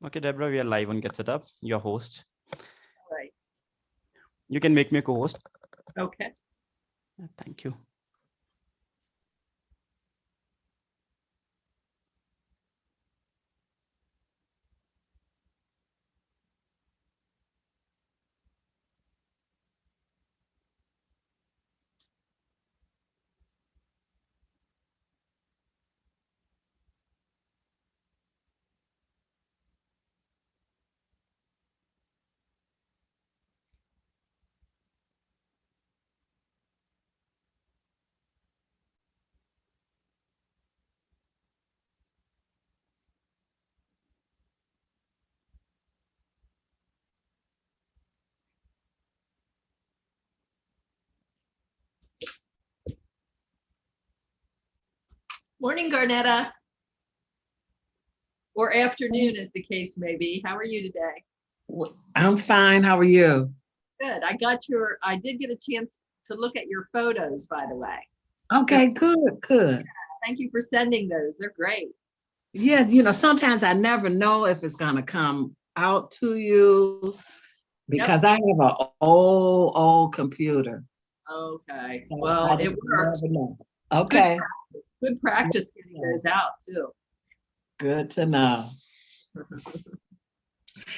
Okay, Deborah, we are live on Get Set Up, your host. Right. You can make me a co-host. Okay. Thank you. Morning, Garnetta. Or afternoon, as the case may be. How are you today? I'm fine. How are you? Good. I did get a chance to look at your photos, by the way. Okay, good. Thank you for sending those. They're great. Yes, sometimes I never know if it's going to come out to you because I have an old computer. Okay. So Well, I it just works. never know. Okay, Good practice getting those out, too. good to know.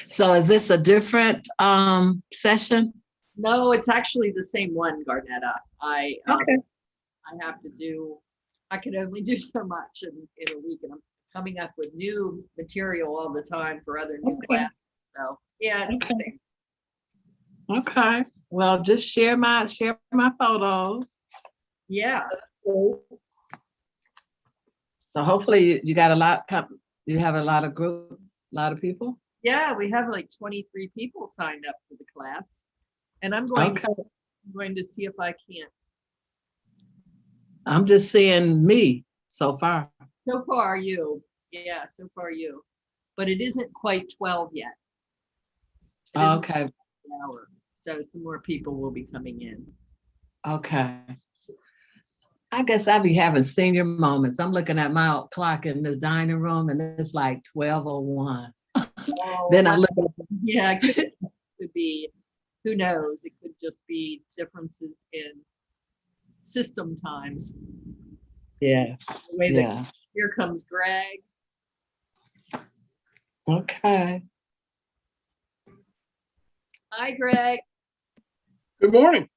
So is this a different session? No, it's actually the same one, Garnetta. I can only do so much in a week, and I'm coming up with new material all the time for other new classes. So yeah, it's the same. Okay. Well, just share my photos. Yeah. So hopefully you got you have a lot of people. Yeah, we have like 23 people signed up for the class, and I'm going to see if I can. I'm just seeing me so far. So far, you. Yeah, so far you. But it isn't quite 12 yet. It isn't Okay. an hour, so some more people will be coming in. Okay. I guess I'll be having senior moments. I'm looking at my clock in the dining room and it's like 12:01. Then I look at Yeah, it could be, who knows? It could just be differences in system times. yeah. The way Yeah. that here comes Greg. Okay. Hi, Greg. Good morning.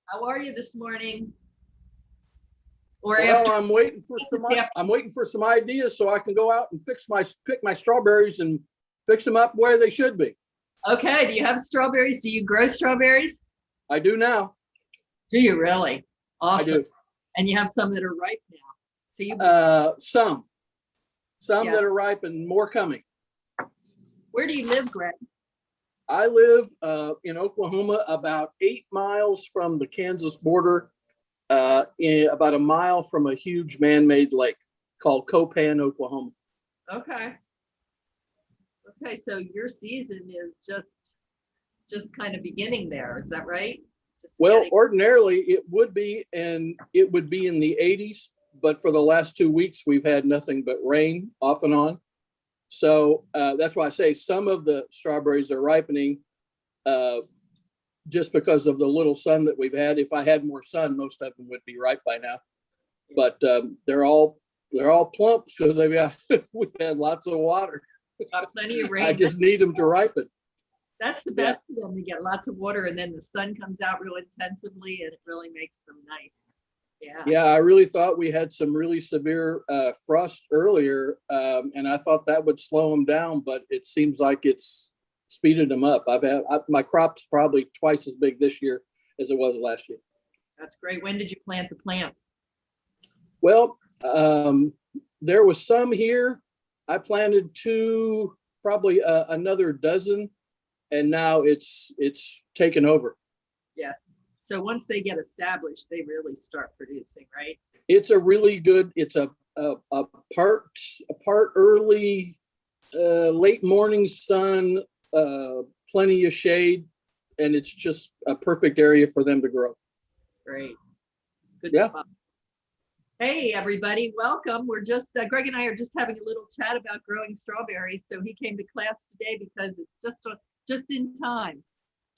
How are you this morning? Or Well, after? I'm waiting for some ideas so I can go out and pick my strawberries and fix them up where they should be. Okay. Do you have strawberries? Do you grow strawberries? I do now. Do you really? Awesome. I do. And you have some that are ripe now. So you. Some Yeah. that are ripe and more coming. Where do you live, Greg? I live in Oklahoma, about 8 miles from the Kansas border, about a mile from a huge man-made lake called Copan, Oklahoma. Okay. Okay, so your season is just kind of beginning there. Is that right? Well, ordinarily it would be, and it would be in the 80s, but for the last 2 weeks, we've had nothing but rain off and on. So that's why I say some of the strawberries are ripening just because of the little sun that we've had. If I had more sun, most of them would be ripe by now. But they're all plump because we've had lots of water. Got plenty of rain. I just need them to ripen. That's the best for them, to get lots of water, and then the sun comes out real intensively and it really makes them nice. Yeah. Yeah, I really thought we had some really severe frost earlier, and I thought that would slow them down, but it seems like it's speeded them up. My crop's probably twice as big this year as it was last year. That's great. When did you plant the plants? Well, there was some here. I planted 2, probably another dozen, and now it's taken over. Yes. So once they get established, they really start producing, right? It's a really good. It's a part early, late morning sun, plenty of shade, and it's just a perfect area for them to grow. Great. Good Yeah. spot. Hey, everybody, welcome. We're just, Greg and I are just having a little chat about growing strawberries. So he came to class today because it's just in time.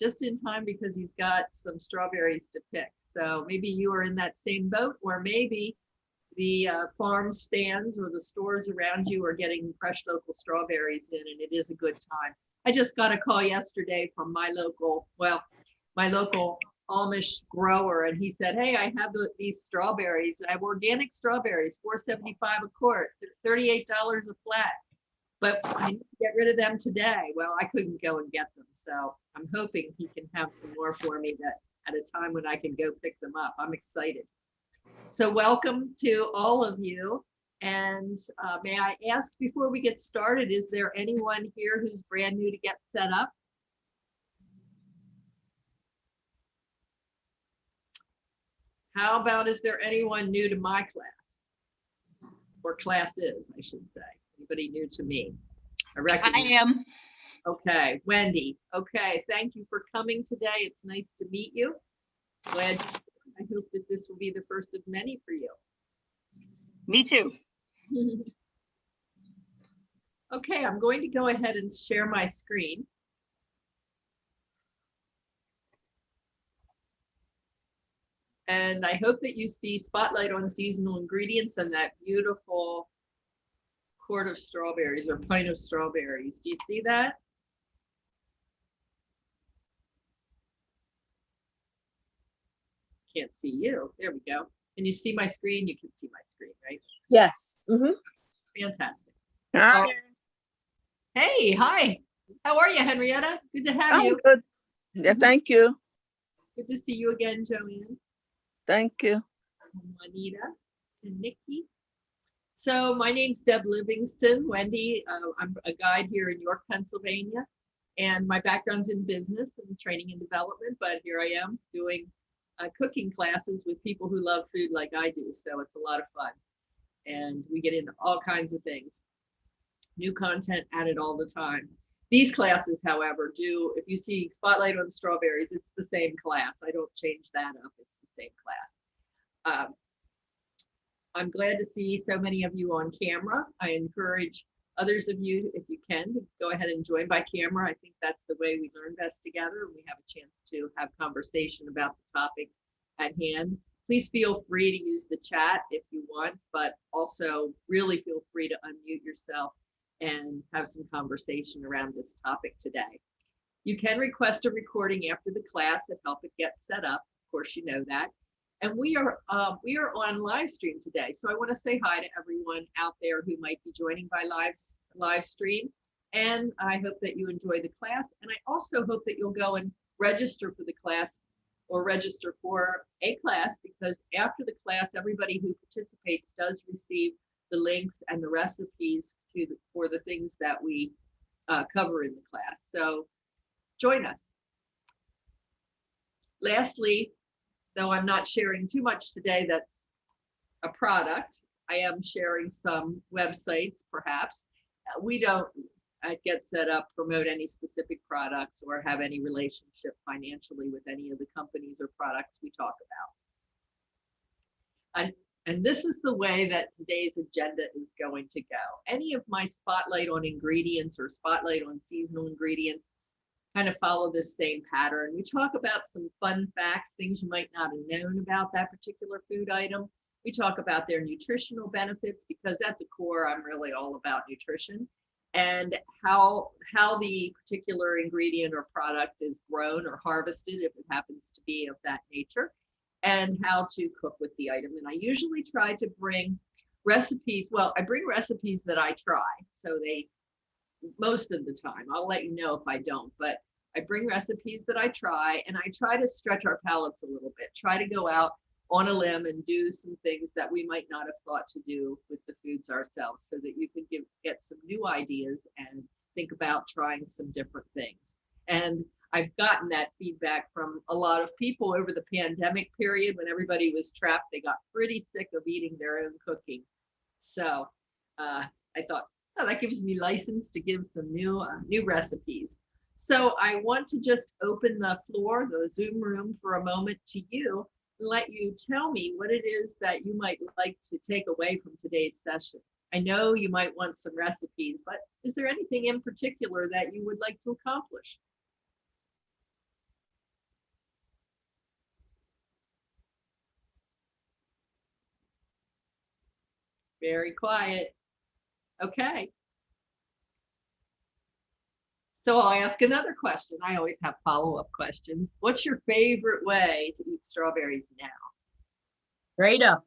Just in time because he's got some strawberries to pick. So maybe you are in that same boat, or maybe the farm stands or the stores around you are getting fresh local strawberries in, and it is a good time. I just got a call yesterday from my local Amish grower, and he said, hey, I have these strawberries. I have organic strawberries, $4.75 a quart, $38 a flat, but I need to get rid of them today. Well, I couldn't go and get them, so I'm hoping he can have some more for me that at a time when I can go pick them up. I'm excited. So welcome to all of you. And may I ask before we get started, is there anyone here who's brand new to Get Set Up? How about, is there anyone new to my class? Or classes, I should say. Anybody new to me? I am. Okay, Wendy. Okay, thank you for coming today. It's nice to meet you. Glad. I hope that this will be the first of many for you. Me too. Okay, I'm going to go ahead and share my screen. And I hope that you see Spotlight on Seasonal Ingredients and that beautiful quart of strawberries or pint of strawberries. Do you see that? Can't see you. There we go. Can you see my screen? You can see my screen, right? Yes. Fantastic. Hi. Hey, hi. How are you, Henrietta? Good to have I'm you. good. Yeah, thank you. Good to see you again, Joanne. Thank you. And Juanita and Nikki. So my name's Deb Livingston. Wendy, I'm a guide here in York, Pennsylvania, and my background's in business and training and development, but here I am doing cooking classes with people who love food like I do. So it's a lot of fun. And we get into all kinds of things. New content added all the time. These classes, however, if you see Spotlight on Strawberries, it's the same class. I don't change that up. It's the same class. I'm glad to see so many of you on camera. I encourage others of you, if you can, to go ahead and join by camera. I think that's the way we learn best together, and we have a chance to have conversation about the topic at hand. Please feel free to use the chat if you want, but also really feel free to unmute yourself and have some conversation around this topic today. You can request a recording after the class to help it get set up. Of course, you know that. And we are on live stream today. So I want to say hi to everyone out there who might be joining by live stream. And I hope that you enjoy the class. And I also hope that you'll go and register for the class or register for a class, because after the class, everybody who participates does receive the links and the recipes for the things that we cover in the class. So join us. Lastly, though I'm not sharing too much today that's a product, I am sharing some websites, perhaps. We don't at Get Set Up promote any specific products or have any relationship financially with any of the companies or products we talk about. And this is the way that today's agenda is going to go. Any of my Spotlight on Ingredients or Spotlight on Seasonal Ingredients kind of follow this same pattern. We talk about some fun facts, things you might not have known about that particular food item. We talk about their nutritional benefits, because at the core, I'm really all about nutrition, and how the particular ingredient or product is grown or harvested, if it happens to be of that nature, and how to cook with the item. And I usually try to bring recipes. Well, I bring recipes that I try. So most of the time, I'll let you know if I don't, but I bring recipes that I try, and I try to stretch our palates a little bit, try to go out on a limb and do some things that we might not have thought to do with the foods ourselves, so that you can get some new ideas and think about trying some different things. And I've gotten that feedback from a lot of people over the pandemic period when everybody was trapped. They got pretty sick of eating their own cooking. So I thought, oh, that gives me license to give some new recipes. So I want to just open the floor, the Zoom room, for a moment to you. let you tell me what it is that you might like to take away from today's session. I know you might want some recipes, but is there anything in particular that you would like to accomplish? Very quiet. Okay. So I'll ask another question. I always have follow-up questions. What's your favorite way to eat strawberries now? Straight up.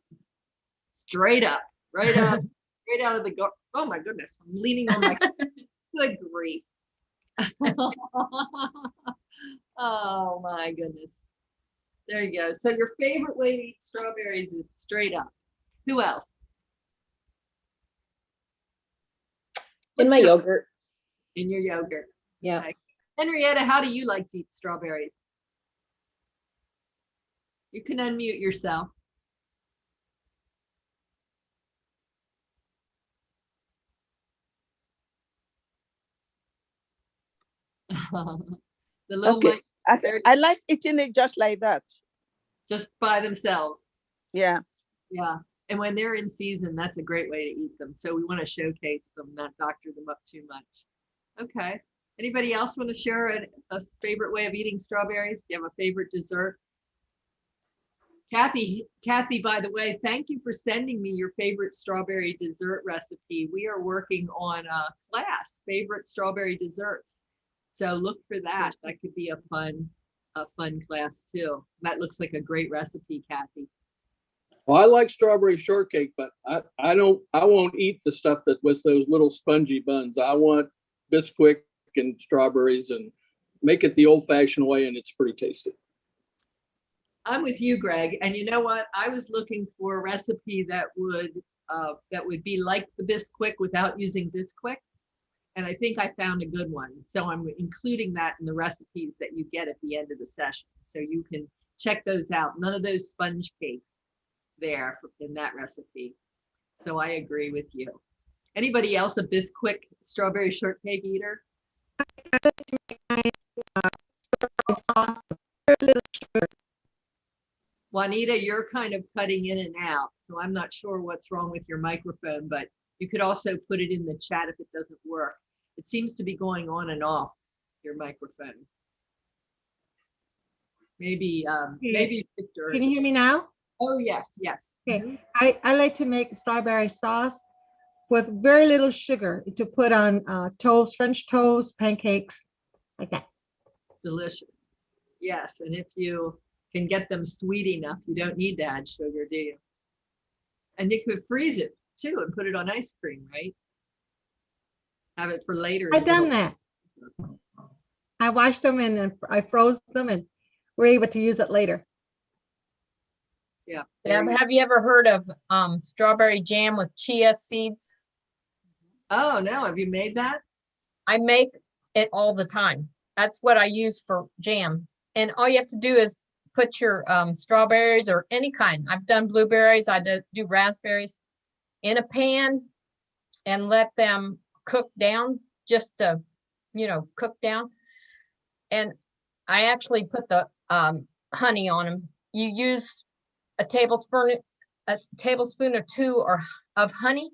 Straight up, right out, straight out of the gar. Oh my goodness, I'm leaning on my, good grief. Oh my goodness. There you go. So your favorite way to eat strawberries is straight up. Who else? In my What's your- yogurt. In your yogurt. Yeah. Okay. Henrietta, how do you like to eat strawberries? You can unmute yourself. The little Okay. mic I said, Very- I like eating it just like that. just by themselves. Yeah. Yeah. And when they're in season, that's a great way to eat them. So we want to showcase them, not doctor them up too much. Okay. Anybody else want to share a favorite way of eating strawberries? Do you have a favorite dessert? Kathy, by the way, thank you for sending me your favorite strawberry dessert recipe. We are working on a class, favorite strawberry desserts. So look for that. That could be a fun class too. That looks like a great recipe, Kathy. Well, I like strawberry shortcake, but I won't eat the stuff that with those little spongy buns. I want Bisquick and strawberries and make it the old fashioned way, and it's pretty tasty. I'm with you, Greg. And you know what? I was looking for a recipe that would be like the Bisquick without using Bisquick. And I think I found a good one. So I'm including that in the recipes that you get at the end of the session. So you can check those out. None of those sponge cakes there in that recipe. So I agree with you. Anybody else a Bisquick strawberry shortcake eater? Juanita, you're kind of cutting in and out, so I'm not sure what's wrong with your microphone, but you could also put it in the chat if it doesn't work. It seems to be going on and off your microphone. Maybe Victor. Can you hear me now? Oh, yes, yes. Okay. I like to make strawberry sauce with very little sugar to put on toast, French toast, pancakes, like that. Delicious. Yes, and if you can get them sweet enough, you don't need to add sugar, do you? And you could freeze it too and put it on ice cream, right? Have it for later. I've done that. I washed them and I froze them and we're able to use it later. Yeah. Have you ever heard of strawberry jam with chia seeds? Oh, no. Have you made that? I make it all the time. That's what I use for jam. And all you have to do is put your strawberries or any kind. I've done blueberries. I do raspberries in a pan and let them cook down, just to, cook down. And I actually put the honey on them. You use a tablespoon or two of honey.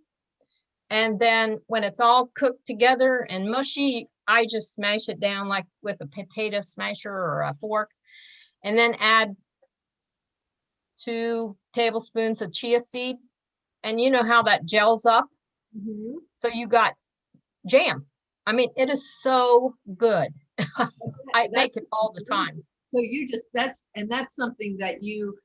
And then when it's all cooked together and mushy, I just smash it down like with a potato smasher or a fork, and then add 2 tablespoons of chia seed. And you know how that gels up? Mhm. So you got jam. I mean, it is so good. I make it all the time. So that's something that you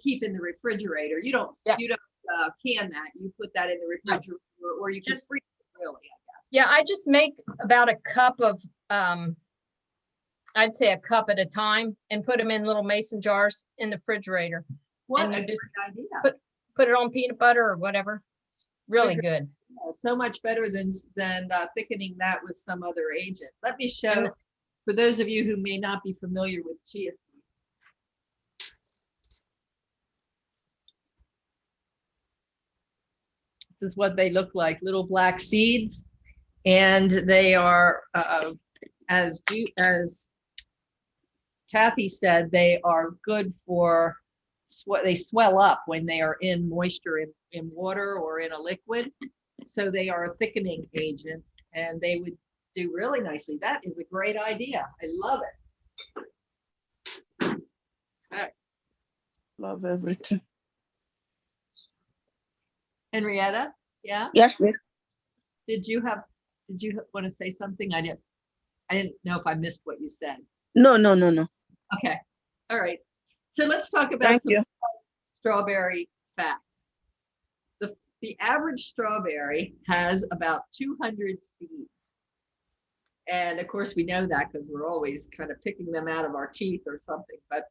keep in the refrigerator. You don't can that. You put that in the refrigerator or you just freeze it really, I guess. Yeah, I just make about a cup of, I'd say a cup at a time and put them in little mason jars in the refrigerator. What And a you great just idea. Put it on peanut butter or whatever. Really good. So much better than thickening that with some other agent. Let me show, And- for those of you who may not be familiar with chia seeds. This is what they look like, little black seeds. And they are, as Kathy said, they are good for they swell up when they are in moisture in water or in a liquid. So they are a thickening agent and they would do really nicely. That is a great idea. I love it. Okay. Love everything. Henrietta, yeah, Yes, miss. did you want to say something? I didn't know if I missed what you said. No. Okay, all right. So let's talk about Thank some you. strawberry facts. The average strawberry has about 200 seeds. And of course, we know that because we're always kind of picking them out of our teeth or something. But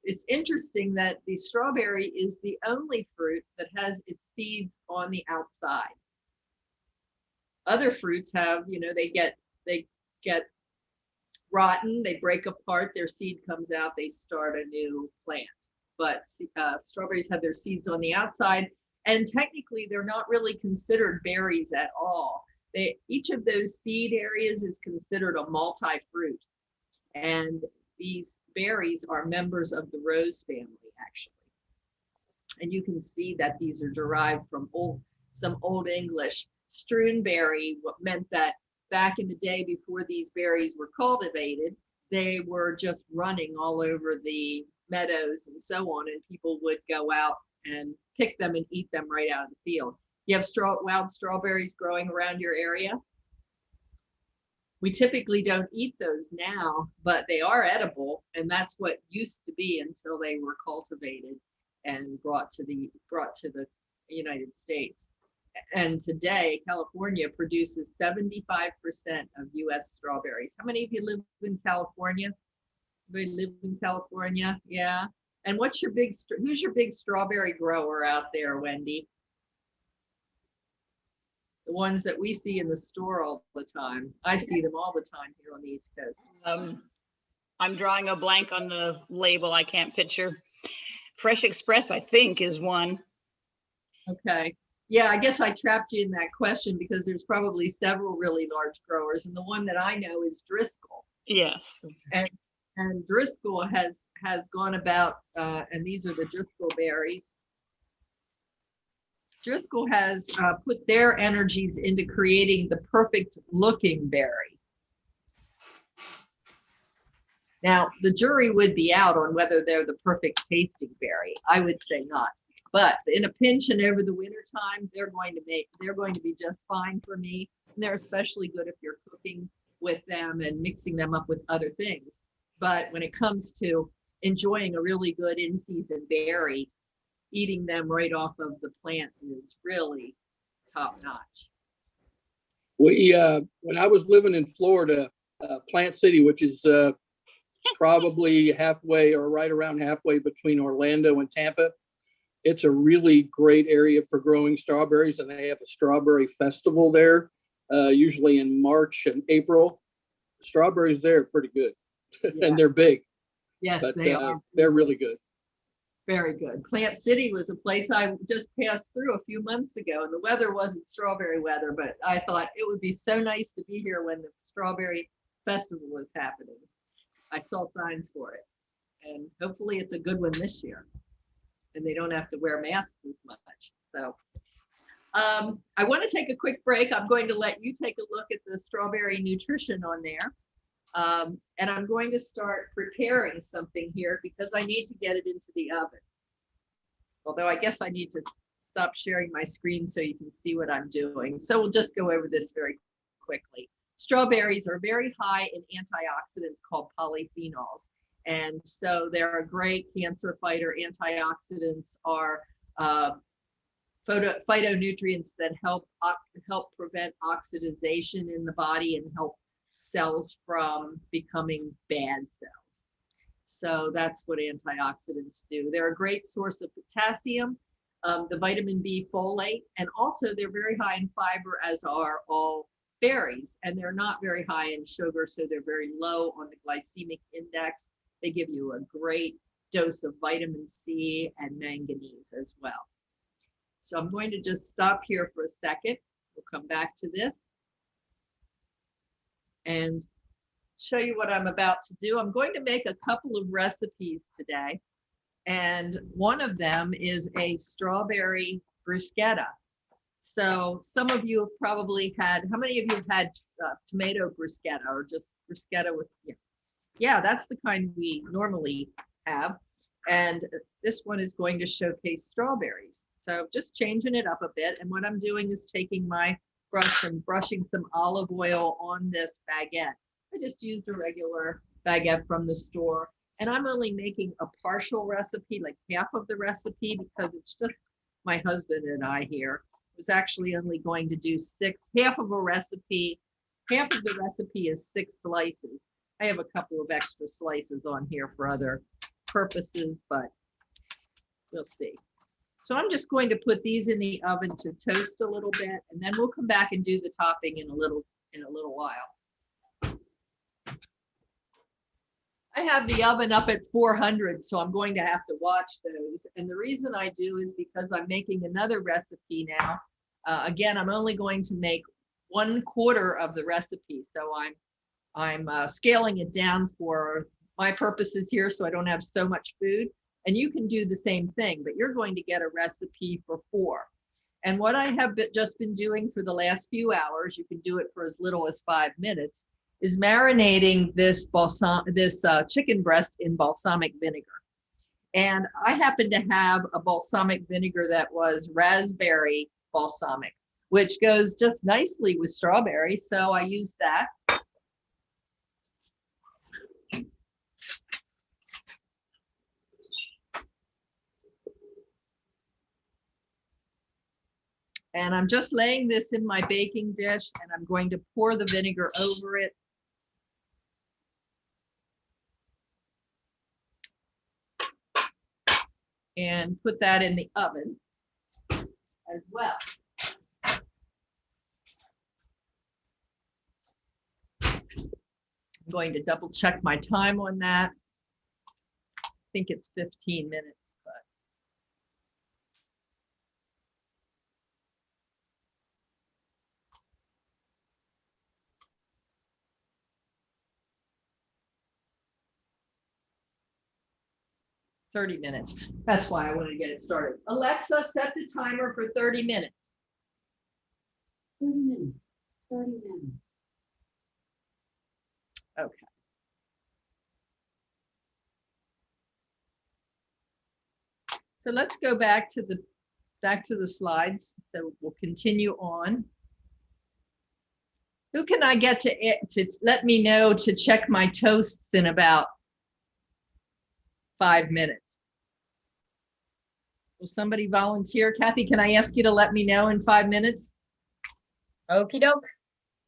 it's interesting that the strawberry is the only fruit that has its seeds on the outside. Other fruits have, they get rotten, they break apart, their seed comes out, they start a new plant. But strawberries have their seeds on the outside, and technically they're not really considered berries at all. Each of those seed areas is considered a multi-fruit, and these berries are members of the rose family, actually. And you can see that these are derived from some Old English. Strewnberry meant that back in the day before these berries were cultivated, they were just running all over the meadows and so on, and people would go out and pick them and eat them right out of the field. You have wild strawberries growing around your area? We typically don't eat those now, but they are edible, and that's what used to be until they were cultivated and brought to the United States. And today, California produces 75% of U.S. strawberries. How many of you live in California? Anybody live in California? Yeah. And who's your big strawberry grower out there, Wendy? The ones that we see in the store all the time. I see them all the time here on the East Coast. I'm drawing a blank on the label. I can't picture. Fresh Express, I think, is one. Okay. Yeah, I guess I trapped you in that question because there's probably several really large growers, and the one that I know is Driscoll. Yes. And Driscoll has gone about, and these are the Driscoll berries. Driscoll has put their energies into creating the perfect looking berry. Now, the jury would be out on whether they're the perfect tasting berry. I would say not. But in a pinch and over the winter time, they're going to be just fine for me. And they're especially good if you're cooking with them and mixing them up with other things. But when it comes to enjoying a really good in-season berry, eating them right off of the plant is really top notch. When I was living in Florida, Plant City, which is probably halfway or right around halfway between Orlando and Tampa, it's a really great area for growing strawberries, and they have a strawberry festival there, usually in March and April. Strawberries there are pretty good, Yeah. and they're big. Yes, But they are. they're really good. Very good. Plant City was a place I just passed through a few months ago, and the weather wasn't strawberry weather, but I thought it would be so nice to be here when the strawberry festival was happening. I saw signs for it, and hopefully it's a good one this year, and they don't have to wear masks as much. So I want to take a quick break. I'm going to let you take a look at the strawberry nutrition on there. And I'm going to start preparing something here because I need to get it into the oven. Although I guess I need to stop sharing my screen so you can see what I'm doing. So we'll just go over this very quickly. Strawberries are very high in antioxidants called polyphenols. And so they're a great cancer fighter. Antioxidants are phytonutrients that help prevent oxidization in the body and help cells from becoming bad cells. So that's what antioxidants do. They're a great source of potassium, the vitamin B folate, and also they're very high in fiber, as are all berries, and they're not very high in sugar, so they're very low on the glycemic index. They give you a great dose of vitamin C and manganese as well. So I'm going to just stop here for a second. We'll come back to this and show you what I'm about to do. I'm going to make a couple of recipes today, And one of them is a strawberry bruschetta. So some of you have probably had, how many of you have had tomato bruschetta or just bruschetta with, yeah, that's the kind we normally have. And this one is going to showcase strawberries. So just changing it up a bit. And what I'm doing is taking my brush and brushing some olive oil on this baguette. I just used a regular baguette from the store. And I'm only making a partial recipe, like half of the recipe, because it's just my husband and I here. I was actually only going to do half of a recipe. Half of the recipe is 6 slices. I have a couple of extra slices on here for other purposes, but we'll see. So I'm just going to put these in the oven to toast a little bit, and then we'll come back and do the topping in a little while. I have the oven up at 400, so I'm going to have to watch those. And the reason I do is because I'm making another recipe now. Again, I'm only going to make 1/4 of the recipe, so I'm scaling it down for my purposes here, so I don't have so much food. And you can do the same thing, but you're going to get a recipe for 4. And what I have just been doing for the last few hours, you can do it for as little as 5 minutes, is marinating this chicken breast in balsamic vinegar. And I happen to have a balsamic vinegar that was raspberry balsamic, which goes just nicely with strawberry. So I used that. And I'm just laying this in my baking dish, and I'm going to pour the vinegar over it. And put that in the oven as well. I'm going to double check my time on that. I think it's 15 minutes, but. $30 minutes. That's why I wanted to get it started. Alexa, set the timer for 30 minutes. 30 minutes. 30 minutes. Okay. So let's go back to the slides. So we'll continue on. Who can I get to let me know to check my toasts in about 5 minutes? Will somebody volunteer? Kathy, can I ask you to let me know in 5 minutes? Okey doke.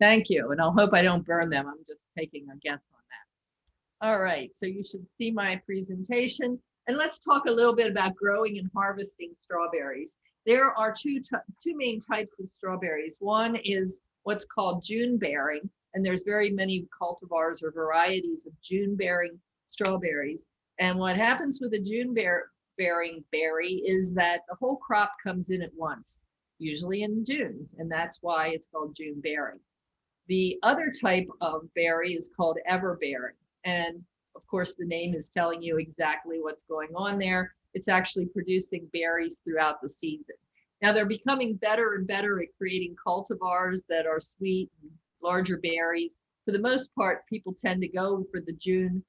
Thank you. And I'll hope I don't burn them. I'm just taking a guess on that. All right. So you should see my presentation. And let's talk a little bit about growing and harvesting strawberries. There are two main types of strawberries. One is what's called June bearing. And there's very many cultivars or varieties of June bearing strawberries. And what happens with a June bearing berry is that the whole crop comes in at once, usually in June, and that's why it's called June bearing. The other type of berry is called everbearing, and of course the name is telling you exactly what's going on there. It's actually producing berries throughout the season. Now they're becoming better and better at creating cultivars that are sweet and larger berries. For the most part, people tend to go for the June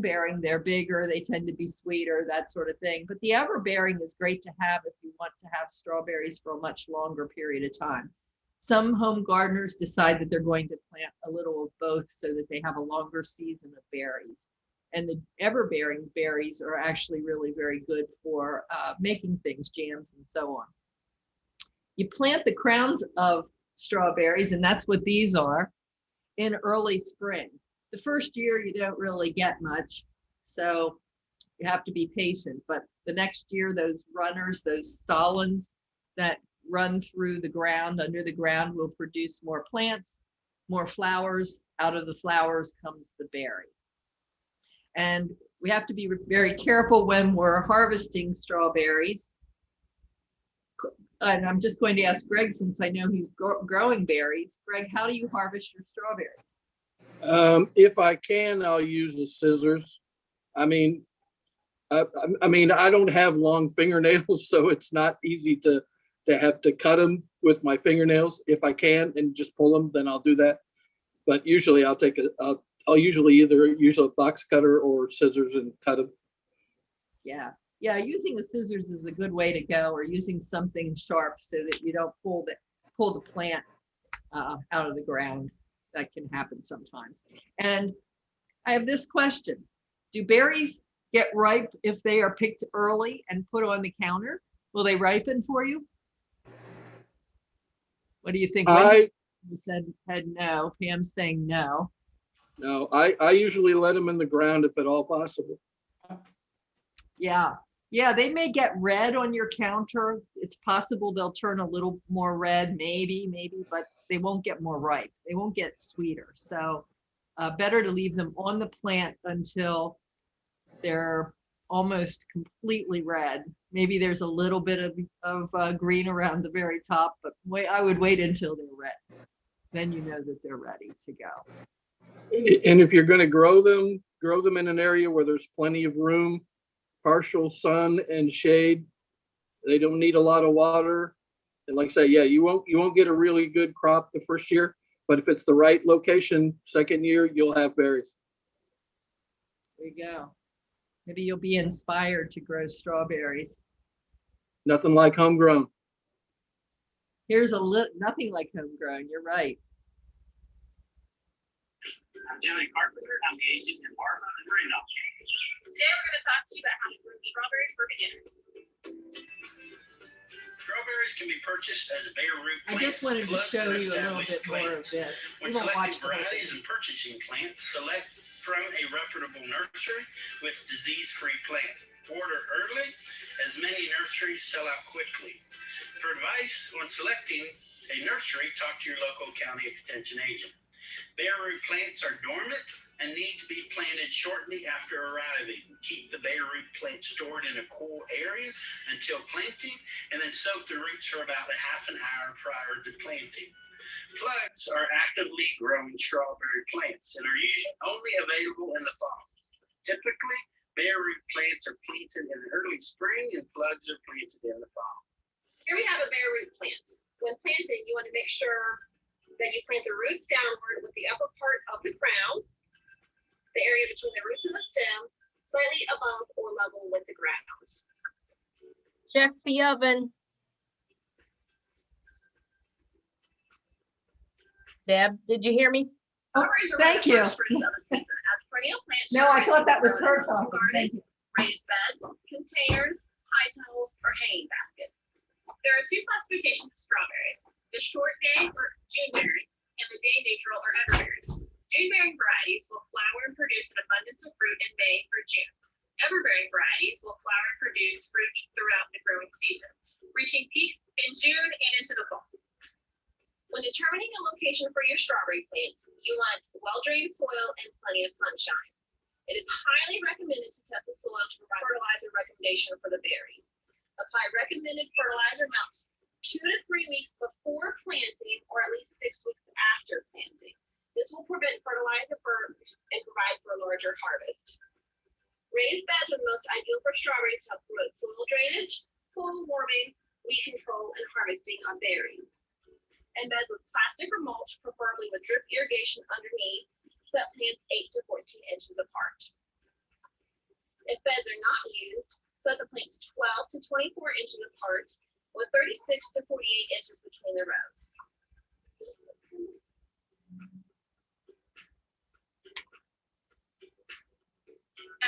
bearing. They're bigger, they tend to be sweeter, that sort of thing. But the everbearing is great to have if you want to have strawberries for a much longer period of time. Some home gardeners decide that they're going to plant a little of both so that they have a longer season of berries. And the everbearing berries are actually really very good for making things, jams and so on. You plant the crowns of strawberries, and that's what these are, in early spring. The first year you don't really get much, so you have to be patient. But the next year, those runners, those stolons that run through the ground, under the ground, will produce more plants, more flowers. Out of the flowers comes the berry. And we have to be very careful when we're harvesting strawberries. And I'm just going to ask Greg, since I know he's growing berries. Greg, how do you harvest your strawberries? If I can, I'll use the scissors. I mean, I mean, I don't have long fingernails, so it's not easy to have to cut them with my fingernails. If I can and just pull them, then I'll do that. But usually I'll usually either use a box cutter or scissors and cut them. Yeah, yeah, using the scissors is a good way to go, or using something sharp so that you don't pull the plant out of the ground. That can happen sometimes. And I have this question. Do berries get ripe if they are picked early and put on the counter? Will they ripen for you? What do you think? Wendy said no. Pam's saying no. No, I usually let them in the ground if at all possible. Yeah, yeah, they may get red on your counter. It's possible they'll turn a little more red, maybe, but they won't get more ripe. They won't get sweeter. So better to leave them on the plant until they're almost completely red. Maybe there's a little bit of green around the very top, but I would wait until they're red. Then you know that they're ready to go. And if you're going to grow them in an area where there's plenty of room, partial sun and shade. They don't need a lot of water. And like I say, yeah, you won't get a really good crop the first year, but if it's the right location, second year, you'll have berries. There you go. Maybe you'll be inspired to grow strawberries. Nothing like homegrown. Here's nothing like homegrown. You're right. I'm Johnny Carpenter. I'm the agent in Marfa and Randolph. Today we're going to talk to you about how to grow strawberries for beginners. Strawberries can be purchased as bare root I plants. just wanted to plucked show or you a little established bit more of plants. this. When We won't selecting watch the whole varieties thing. and purchasing plants, select from a reputable nursery with disease-free plant. Order early, as many nurseries sell out quickly. For advice on selecting a nursery, talk to your local county extension agent. Bare root plants are dormant and need to be planted shortly after arriving. Keep the bare root plant stored in a cool area until planting, and then soak the roots for about a half an hour prior to planting. Plugs are actively growing strawberry plants and are usually only available in the fall. Typically, bare root plants are planted in early spring and plugs are planted in the fall. Here we have a bare root plant. When planting, you want to make sure that you plant the roots downward with the upper part of the crown, the area between the roots and the stem, slightly above or level with the ground. Check the oven. Deb, did you hear me? Strawberries are Thank one you. of the first fruits of the season. As perennial plants, No, I strawberries thought that can was grow her in a talking. garden, Thank you. raised beds, containers, high tunnels, or hanging basket. There are two classifications of strawberries: the short day or June berry, and the day neutral or everberry. June bearing varieties will flower and produce an abundance of fruit in May through June. Everbearing varieties will flower and produce fruit throughout the growing season, reaching peaks in June and into the fall. When determining a location for your strawberry plants, you want well-drained soil and plenty of sunshine. It is highly recommended to test the soil to provide fertilizer recommendation for the berries. Apply recommended fertilizer amounts 2 to 3 weeks before planting or at least 6 weeks after planting. This will prevent fertilizer burn and provide for a larger harvest. Raised beds are the most ideal for strawberries to help promote soil drainage, soil warming, weed control, and harvesting on berries. And beds with plastic or mulch, preferably with drip irrigation underneath, set plants 8 to 14 inches apart. If beds are not used, set the plants 12 to 24 inches apart with 36 to 48 inches between the rows.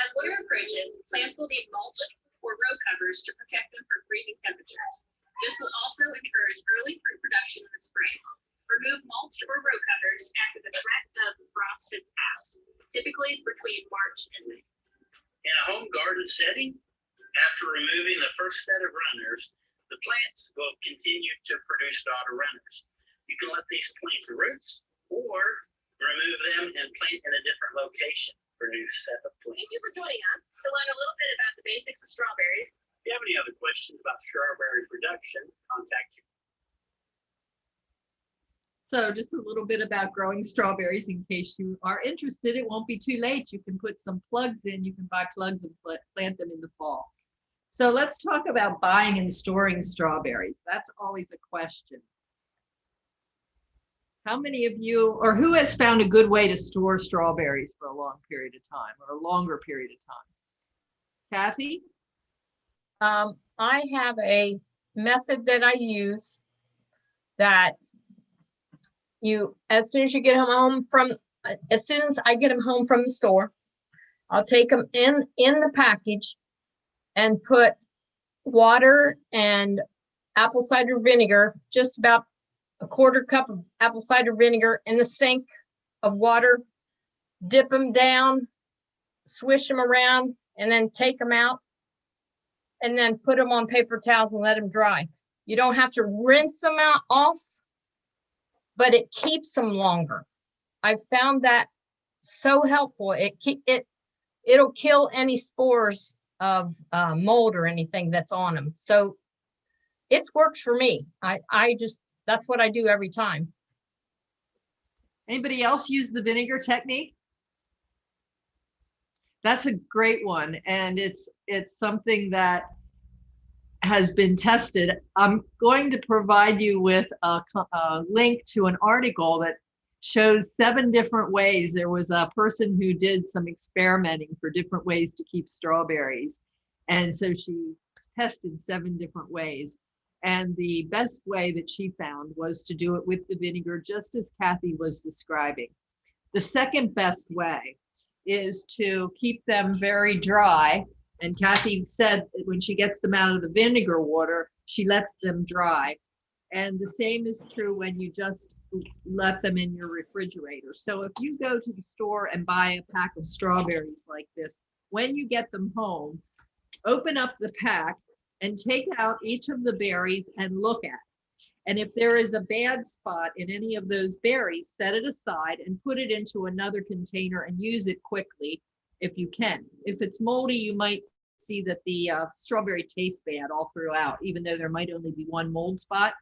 As winter approaches, plants will need mulch or row covers to protect them from freezing temperatures. This will also encourage early fruit production in the spring. Remove mulch or row covers after the threat of frost has passed, typically between March and May. In a home garden setting, after removing the first set of runners, the plants will continue to produce daughter runners. You can let these plant roots or remove them and plant in a different location for a new set of plants. Thank you for joining us to learn a little bit about the basics of strawberries. If you have any other questions about strawberry production, contact you. So just a little bit about growing strawberries in case you are interested. It won't be too late. You can put some plugs in. You can buy plugs and plant them in the fall. So let's talk about buying and storing strawberries. That's always a question. How many of you, or who has found a good way to store strawberries for a long period of time or a longer period of time? Kathy? I have a method that I use that as soon as you get them home as soon as I get them home from the store, I'll take them in the package and put water and apple cider vinegar, just about a quarter cup of apple cider vinegar in the sink of water, dip them down, swish them around, and then take them out and then put them on paper towels and let them dry. You don't have to rinse them off, but it keeps them longer. I've found that so helpful. It'll kill any spores of mold or anything that's on them. So it works for me. That's what I do every time. Anybody else use the vinegar technique? That's a great one. And it's something that has been tested. I'm going to provide you with a link to an article that shows 7 different ways. There was a person who did some experimenting for different ways to keep strawberries. And so she tested 7 different ways. And the best way that she found was to do it with the vinegar, just as Kathy was describing. The second best way is to keep them very dry. And Kathy said that when she gets them out of the vinegar water, she lets them dry. And the same is true when you just let them in your refrigerator. So if you go to the store and buy a pack of strawberries like this, when you get them home, open up the pack and take out each of the berries and look at it. And if there is a bad spot in any of those berries, set it aside and put it into another container and use it quickly if you can. If it's moldy, you might see that the strawberry tastes bad all throughout, even though there might only be one mold spot.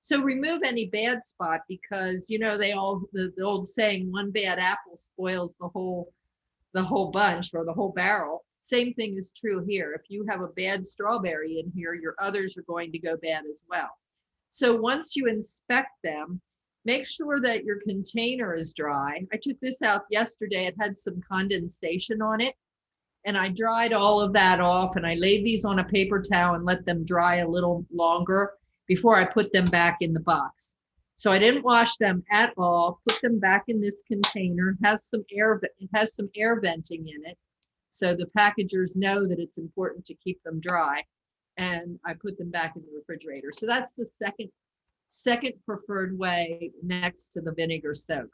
So remove any bad spot, because the old saying, one bad apple spoils the whole bunch or the whole barrel. Same thing is true here. If you have a bad strawberry in here, your others are going to go bad as well. So once you inspect them, make sure that your container is dry. I took this out yesterday. It had some condensation on it, and I dried all of that off, and I laid these on a paper towel and let them dry a little longer before I put them back in the box. So I didn't wash them at all, put them back in this container. It has some air venting in it, so the packagers know that it's important to keep them dry. And I put them back in the refrigerator. So that's the second preferred way next to the vinegar soak.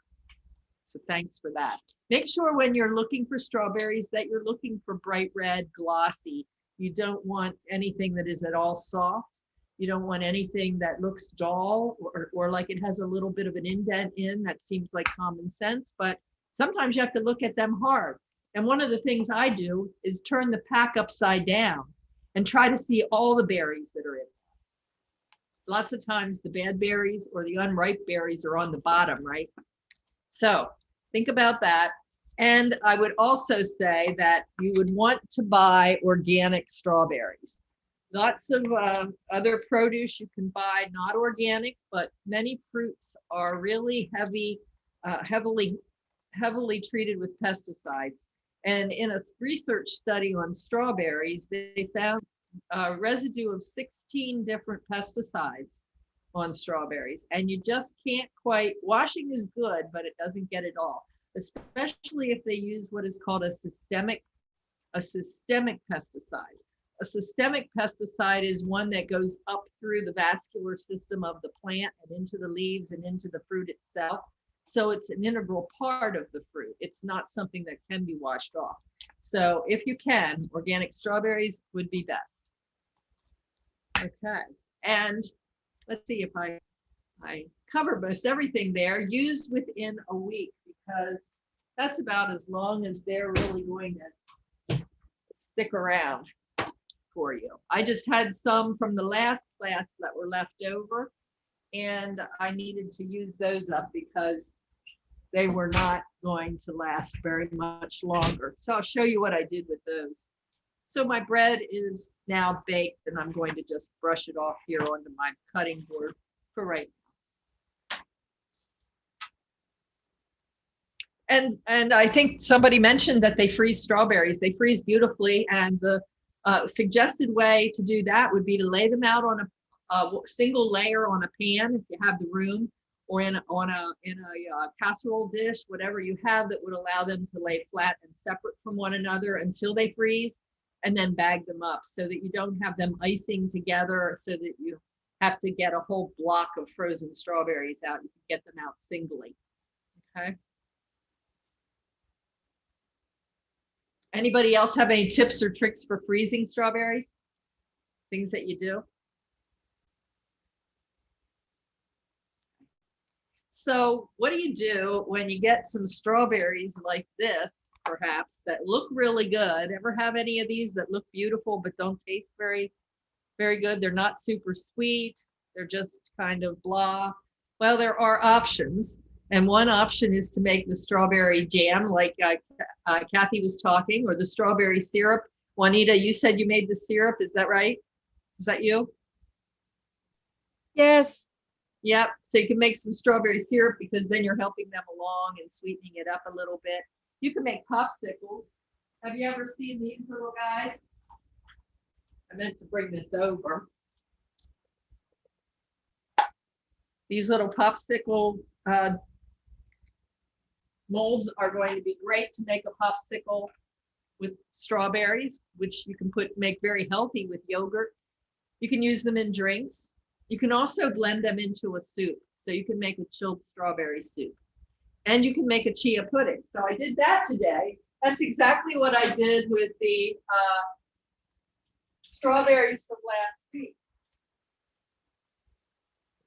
So thanks for that. Make sure when you're looking for strawberries that you're looking for bright red, glossy. You don't want anything that is at all soft. You don't want anything that looks dull or like it has a little bit of an indent in. That seems like common sense, but sometimes you have to look at them hard. And one of the things I do is turn the pack upside down and try to see all the berries that are in it. So lots of times the bad berries or the unripe berries are on the bottom, right? So think about that. And I would also say that you would want to buy organic strawberries. Lots of other produce you can buy, not organic, but many fruits are really heavily treated with pesticides. And in a research study on strawberries, they found a residue of 16 different pesticides on strawberries. And you just can't quite, washing is good, but it doesn't get it all, especially if they use what is called a systemic pesticide. A systemic pesticide is one that goes up through the vascular system of the plant and into the leaves and into the fruit itself. So it's an integral part of the fruit. It's not something that can be washed off. So if you can, organic strawberries would be best. Okay, and let's see if I cover most everything there. Used within a week, because that's about as long as they're really going to stick around for you. I just had some from the last class that were left over, and I needed to use those up because they were not going to last very much longer. So I'll show you what I did with those. So my bread is now baked, and I'm going to just brush it off here onto my cutting board for right now. And I think somebody mentioned that they freeze strawberries. They freeze beautifully, and the suggested way to do that would be to lay them out on a single layer on a pan if you have the room, or in a casserole dish, whatever you have that would allow them to lay flat and separate from one another until they freeze, and then bag them up so that you don't have them icing together, so that you have to get a whole block of frozen strawberries out. You can get them out singly. Okay. Anybody else have any tips or tricks for freezing strawberries? Things that you do? So what do you do when you get some strawberries like this, perhaps, that look really good? Ever have any of these that look beautiful but don't taste very, very good? They're not super sweet. They're just kind of blah. Well, there are options. And one option is to make the strawberry jam like Kathy was talking, or the strawberry syrup. Juanita, you said you made the syrup. Is that right? Is that you? Yes. Yep. So you can make some strawberry syrup, because then you're helping them along and sweetening it up a little bit. You can make popsicles. Have you ever seen these little guys? I meant to bring this over. These little popsicle molds are going to be great to make a popsicle with strawberries, which you can make very healthy with yogurt. You can use them in drinks. You can also blend them into a soup. So you can make a chilled strawberry soup, and you can make a chia pudding. So I did that today. That's exactly what I did with the strawberries from last week.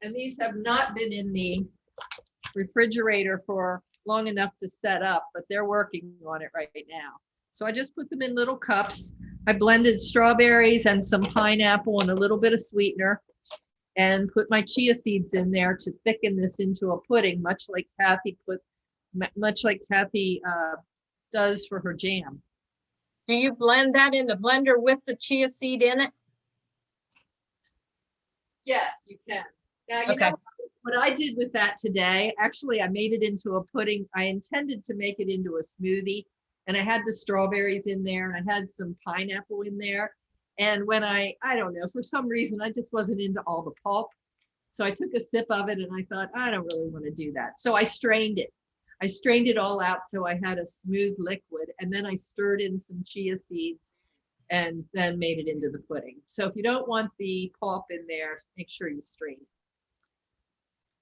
And these have not been in the refrigerator for long enough to set up, but they're working on it right now. So I just put them in little cups. I blended strawberries and some pineapple and a little bit of sweetener, and put my chia seeds in there to thicken this into a pudding, much like Kathy does for her jam. Do you blend that in the blender with the chia seed in it? Yes, you can. Now, you Okay. know what I did with that today, actually, I made it into a pudding. I intended to make it into a smoothie, and I had the strawberries in there, and I had some pineapple in there. And when I don't know, for some reason, I just wasn't into all the pulp. So I took a sip of it, and I thought, I don't really want to do that. So I strained it. I strained it all out, so I had a smooth liquid, and then I stirred in some chia seeds and then made it into the pudding. So if you don't want the pulp in there, make sure you strain.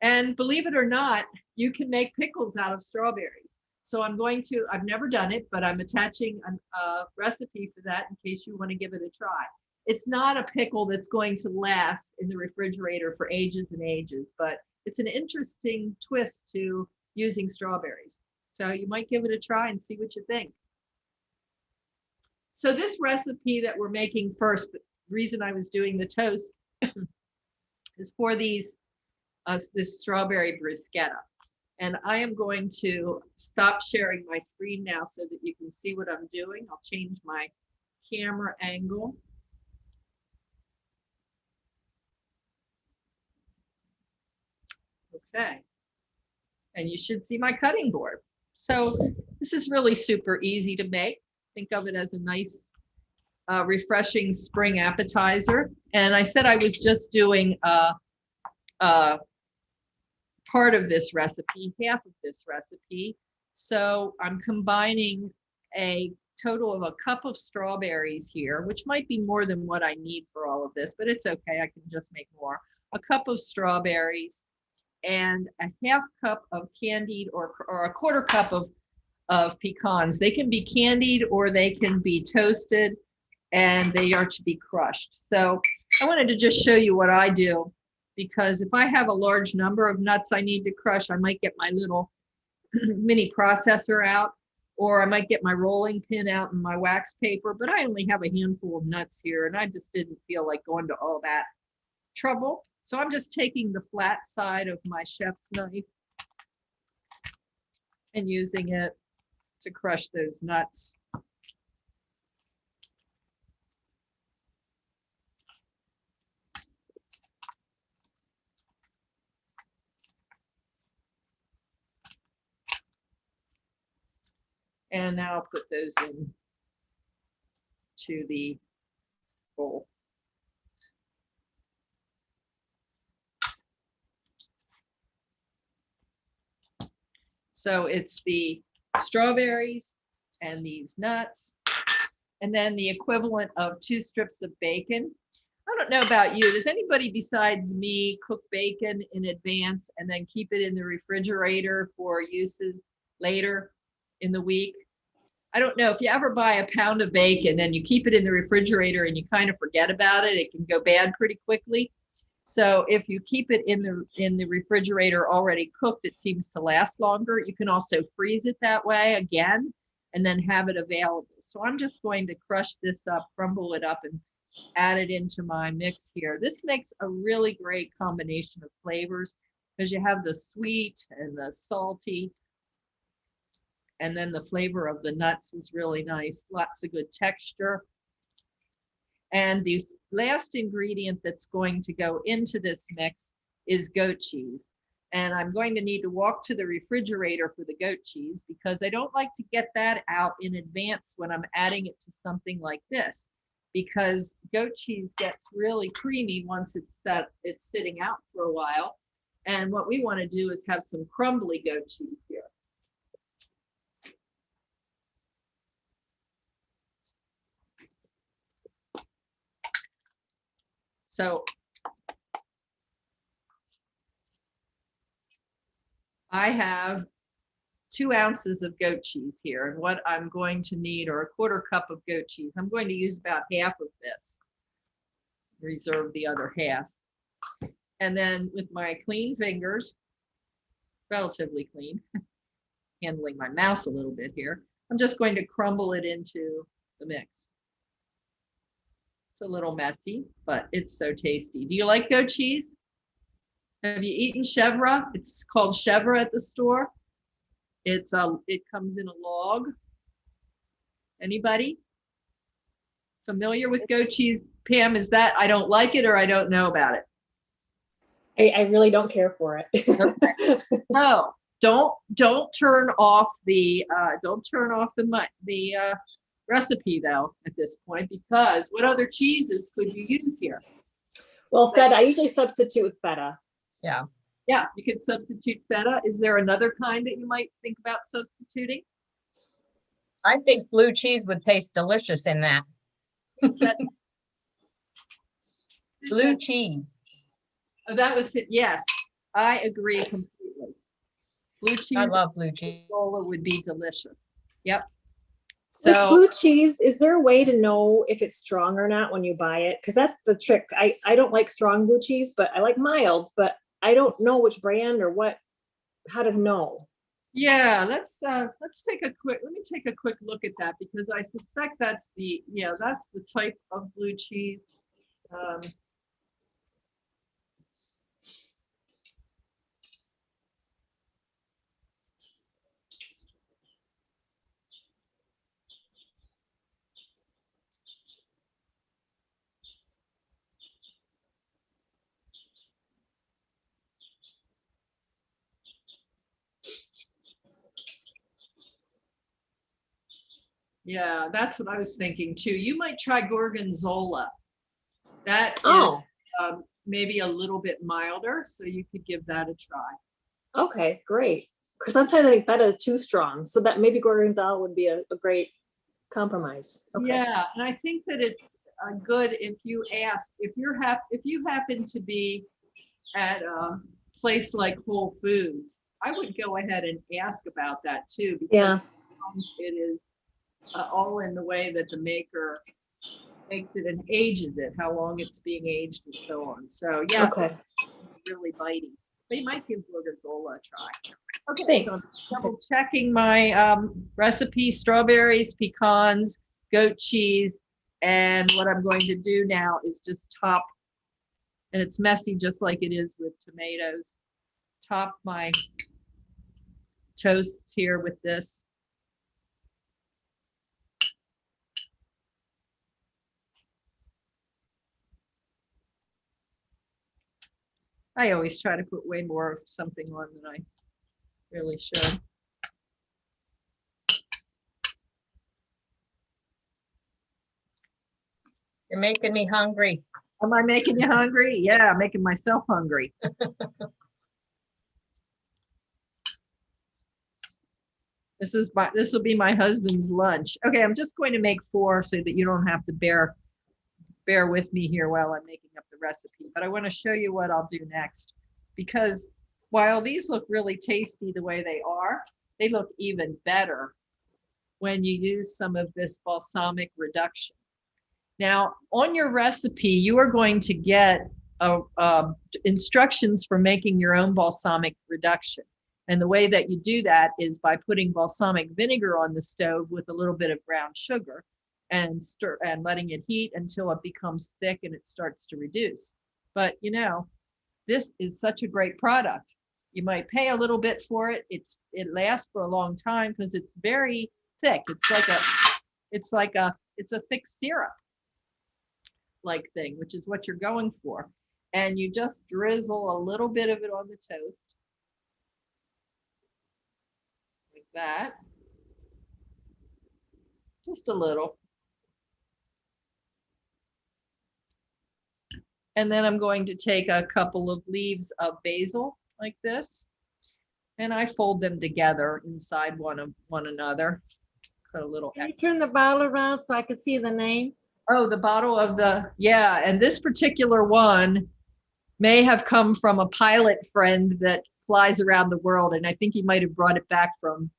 And believe it or not, you can make pickles out of strawberries. So I've never done it, but I'm attaching a recipe for that in case you want to give it a try. It's not a pickle that's going to last in the refrigerator for ages and ages, but it's an interesting twist to using strawberries. So you might give it a try and see what you think. So this recipe that we're making first, the reason I was doing the toast is for this strawberry bruschetta. And I am going to stop sharing my screen now so that you can see what I'm doing. I'll change my camera angle. Okay. And you should see my cutting board. So this is really super easy to make. Think of it as a nice, refreshing spring appetizer. And I said I was just doing part of this recipe, half of this recipe. So I'm combining a total of a cup of strawberries here, which might be more than what I need for all of this, but it's okay. I can just make more. A cup of strawberries and a half cup of candied or a quarter cup of pecans. They can be candied or they can be toasted, and they are to be crushed. So I wanted to just show you what I do, because if I have a large number of nuts I need to crush, I might get my little mini processor out, or I might get my rolling pin out and my wax paper, but I only have a handful of nuts here, and I just didn't feel like going to all that trouble. So I'm just taking the flat side of my chef's knife and using it to crush those nuts. And now I'll put those in to the bowl. So it's the strawberries and these nuts, and then the equivalent of 2 strips of bacon. I don't know about you. Does anybody besides me cook bacon in advance and then keep it in the refrigerator for uses later in the week? I don't know if you ever buy a pound of bacon and you keep it in the refrigerator and you kind of forget about it, it can go bad pretty quickly. So if you keep it in the refrigerator already cooked, it seems to last longer. You can also freeze it that way again and then have it available. So I'm just going to crush this up, crumble it up, and add it into my mix here. This makes a really great combination of flavors because you have the sweet and the salty, and then the flavor of the nuts is really nice. Lots of good texture. And the last ingredient that's going to go into this mix is goat cheese. And I'm going to need to walk to the refrigerator for the goat cheese because I don't like to get that out in advance when I'm adding it to something like this, because goat cheese gets really creamy once it's sitting out for a while. And what we want to do is have some crumbly goat cheese here. So I have 2 ounces of goat cheese here, and what I'm going to need are a 1/4 cup of goat cheese. I'm going to use about half of this, reserve the other half. And then with my clean fingers, relatively clean, handling my mouse a little bit here, I'm just going to crumble it into the mix. It's a little messy, but it's so tasty. Do you like goat cheese? Have you eaten chèvre? It's called chèvre at the store. It comes in a log. Anybody familiar with goat cheese? Pam, is that I don't like it or I don't know about it? I really don't care for it. Okay. No, don't turn off the recipe though at this point, because what other cheeses could you use here? Well, feta, I usually substitute with feta. Yeah. Yeah, you could substitute feta. Is there another kind that you might think about substituting? I think blue cheese would taste delicious in that. Who said- Blue cheese. Oh, that was it. Yes, I agree completely. Blue cheese. I love blue cheese. Would be delicious. Yep. With So blue cheese, is there a way to know if it's strong or not when you buy it? Because that's the trick. I don't like strong blue cheese, but I like mild, but I don't know which brand or how to know. yeah, let's take a quick, let me take a quick look at that, because I suspect that's the type of blue cheese. Yeah, that's what I was thinking too. You might try Gorgonzola. That is maybe a little bit milder, so you could give that a try. Okay, great. Because sometimes I think feta is too strong, so that maybe Gorgonzola would be a great compromise. Okay. Yeah, and I think that it's good if you ask, if you happen to be at a place like Whole Foods, I would go ahead and ask about that too, because sometimes it is all in the way that the maker makes it and ages it, how long it's being aged and so on. So yeah, Okay. really biting. But you might give Gorgonzola a try. Okay, Thanks. so I'm double checking my recipe: strawberries, pecans, goat cheese, and what I'm going to do now is just top And it's messy just like it is with tomatoes. Top my toasts here with this. I always try to put way more of something on than I really should. You're making me hungry. Am I making you hungry? Yeah, I'm making myself hungry. This will be my husband's lunch. Okay, I'm just going to make 4 so that you don't have to bear with me here while I'm making up the recipe. But I want to show you what I'll do next, because while these look really tasty the way they are, they look even better when you use some of this balsamic reduction. Now, on your recipe, you are going to get instructions for making your own balsamic reduction. And the way that you do that is by putting balsamic vinegar on the stove with a little bit of brown sugar and letting it heat until it becomes thick and it starts to reduce. But you know, this is such a great product. You might pay a little bit for it. It lasts for a long time because it's very thick. It's a thick syrup like thing, which is what you're going for. And you just drizzle a little bit of it on the toast. Like that. Just a little. And then I'm going to take a couple of leaves of basil like this, and I fold them together inside one another. Put a little Can you extra. turn the bottle around so I can see the name? Oh, the bottle of yeah, and this particular one may have come from a pilot friend that flies around the world, and I think he might have brought it back from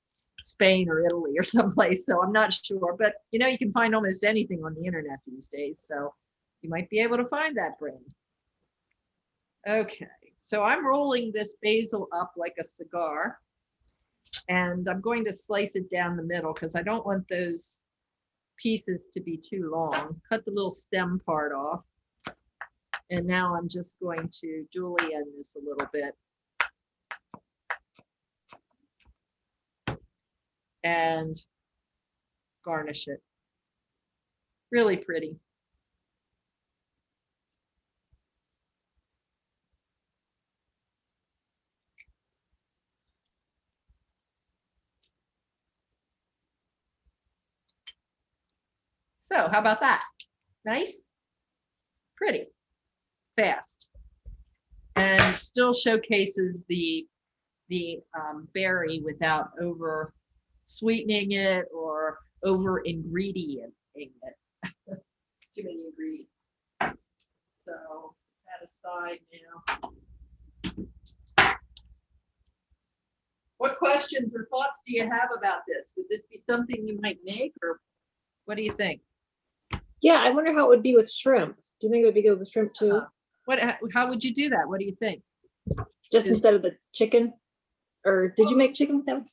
Spain or Italy or someplace, so I'm not sure. But you know, you can find almost anything on the internet these days, so you might be able to find that brand. Okay, so I'm rolling this basil up like a cigar, and I'm going to slice it down the middle because I don't want those pieces to be too long. Cut the little stem part off. And now I'm just going to julienne this a little bit. And garnish it. Really pretty. So how about that? Nice? Pretty. Fast. And still showcases the berry without over sweetening it or over ingredienting it. Too many ingredients. So that aside now. What questions or thoughts do you have about this? Would this be something you might make, or what do you think? Yeah, I wonder how it would be with shrimp. Do you think it would be good with shrimp too? How would you do that? What do you think? Just instead of the chicken? Or did you make chicken with that?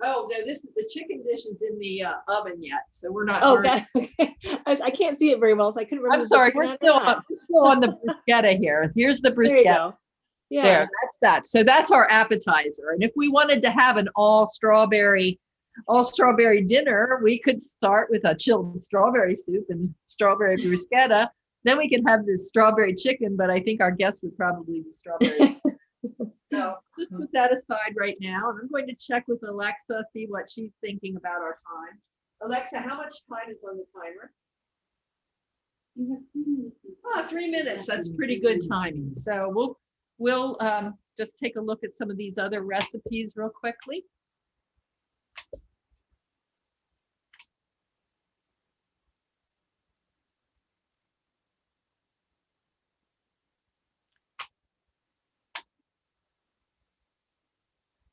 Oh, no, the chicken dish is in the oven yet, so we're not. Oh, God. Okay. I can't see it very well, so I couldn't remember. I'm sorry, we're still on the bruschetta here. Here's the bruschetta. There you go. Yeah. There, that's that. So that's our appetizer. And if we wanted to have an all strawberry dinner, we could start with a chilled strawberry soup and strawberry bruschetta. Then we can have this strawberry chicken, but I think our guest would probably be strawberry. So just put that aside right now. And I'm going to check with Alexa, see what she's thinking about our time. Alexa, how much time is on the timer? You have 3 minutes. Oh, 3 minutes. That's pretty good timing. So we'll just take a look at some of these other recipes real quickly.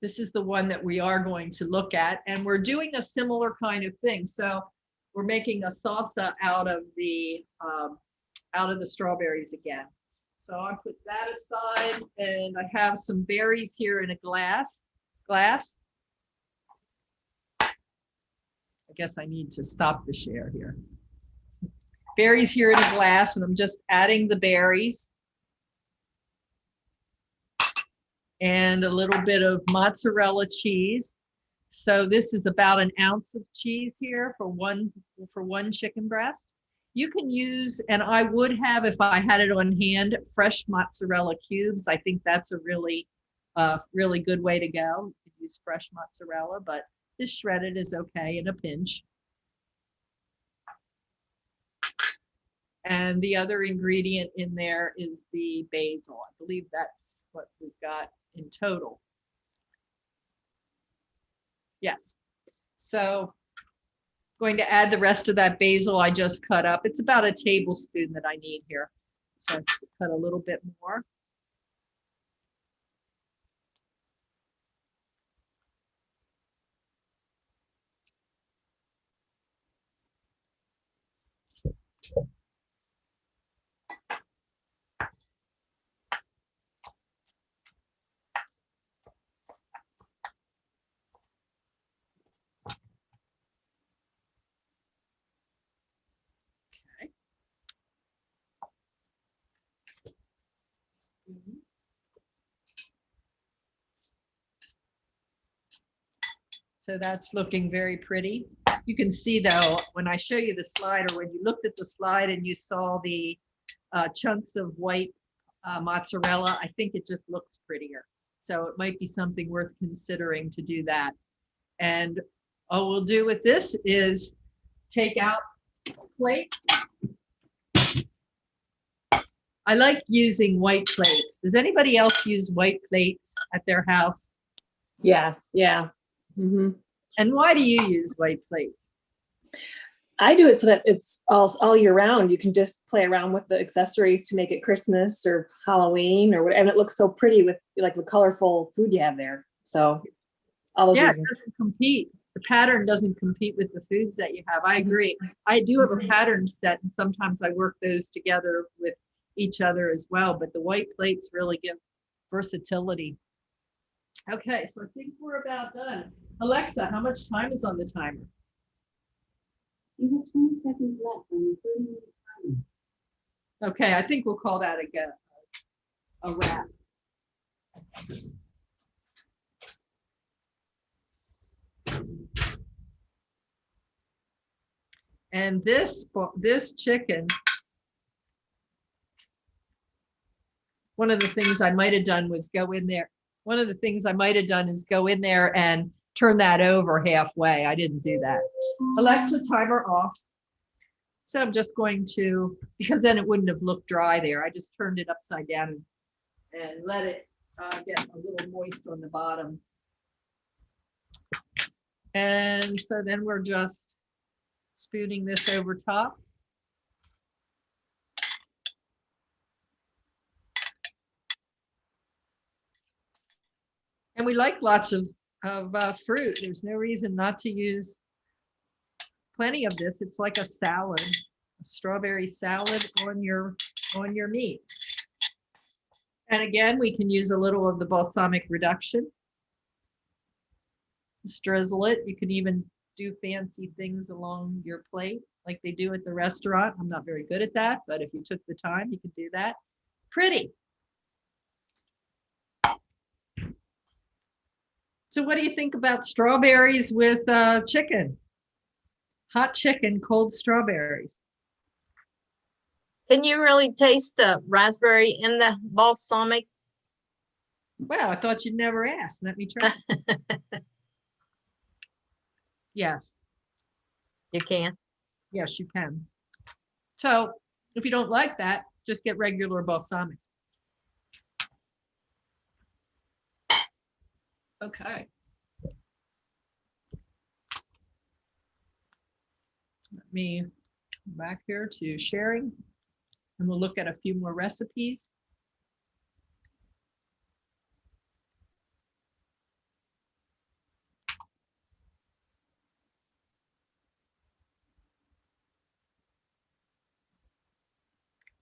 This is the one that we are going to look at, and we're doing a similar kind of thing. So we're making a salsa out of the strawberries again. So I put that aside, and I have some berries here in a glass. I guess I need to stop the share here. Berries here in a glass, and I'm just adding the berries. and a little bit of mozzarella cheese. So this is about an ounce of cheese here for one chicken breast. You can use, and I would have, if I had it on hand, fresh mozzarella cubes. I think that's a really good way to go. You can use fresh mozzarella, but this shredded is okay in a pinch. And the other ingredient in there is the basil. I believe that's what we've got in total. Yes. So going to add the rest of that basil I just cut up. It's about a tablespoon that I need here. So I cut a little bit more. So that's looking very pretty. You can see though, when I show you the slide, or when you looked at the slide and you saw the chunks of white mozzarella, I think it just looks prettier. So it might be something worth considering to do that. And all we'll do with this is take out a plate. I like using white plates. Does anybody else use white plates at their house? Yes, yeah. And why do you use white plates? I do it so that it's all year round. You can just play around with the accessories to make it Christmas or Halloween or whatever. And it looks so pretty with like the colorful food you have there. So all those reasons. It doesn't compete. The pattern doesn't compete with the foods that you have. I agree. I do have a pattern set, and sometimes I work those together with each other as well, but the white plates really give versatility. Okay, so I think we're about done. Alexa, how much time is on the timer? You have 20 seconds left on your 30-minute timer. Okay, I think we'll call that a wrap. And this chicken, one of the things I might have done was go in there. One of the things I might have done is go in there and turn that over halfway. I didn't do that. Alexa, timer off. So I'm just going to, because then it wouldn't have looked dry there. I just turned it upside down and let it get a little moist on the bottom. And so then we're just spooning this over top. And we like lots of fruit. There's no reason not to use plenty of this. It's like a salad, a strawberry salad on your meat. And again, we can use a little of the balsamic reduction. Just drizzle it. You can even do fancy things along your plate like they do at the restaurant. I'm not very good at that, but if you took the time, you could do that. Pretty. So what do you think about strawberries with chicken? Hot chicken, cold strawberries. Can you really taste the raspberry in the balsamic? Well, I thought you'd never ask. Let me try. Yes. You can. Yes, you can. So if you don't like that, just get regular balsamic. Okay. Let me go back here to sharing, and we'll look at a few more recipes.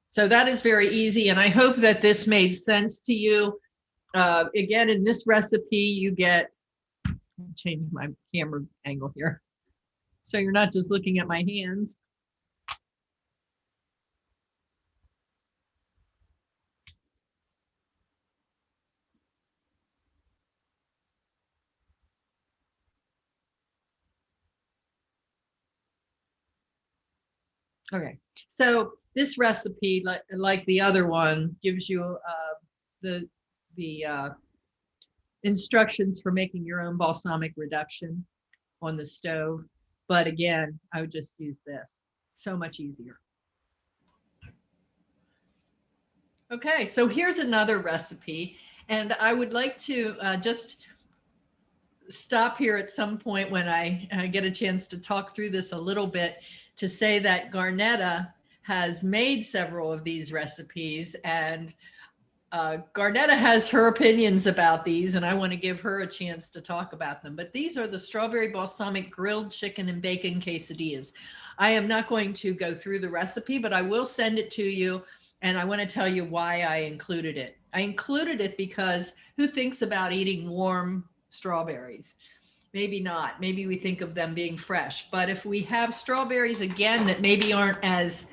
So that is very easy, and I hope that this made sense to you. Again, in this recipe, you get, change my camera angle here. So you're not just looking at my hands. Okay, so this recipe, like the other one, gives you the instructions for making your own balsamic reduction on the stove. But again, I would just use this. So much easier. Okay, so here's another recipe, and I would like to just stop here at some point when I get a chance to talk through this a little bit, to say that Garnetta has made several of these recipes, and Garnetta has her opinions about these, and I want to give her a chance to talk about them. But these are the strawberry balsamic grilled chicken and bacon quesadillas. I am not going to go through the recipe, but I will send it to you, and I want to tell you why I included it. I included it because who thinks about eating warm strawberries? Maybe not. Maybe we think of them being fresh. But if we have strawberries, again, that maybe aren't as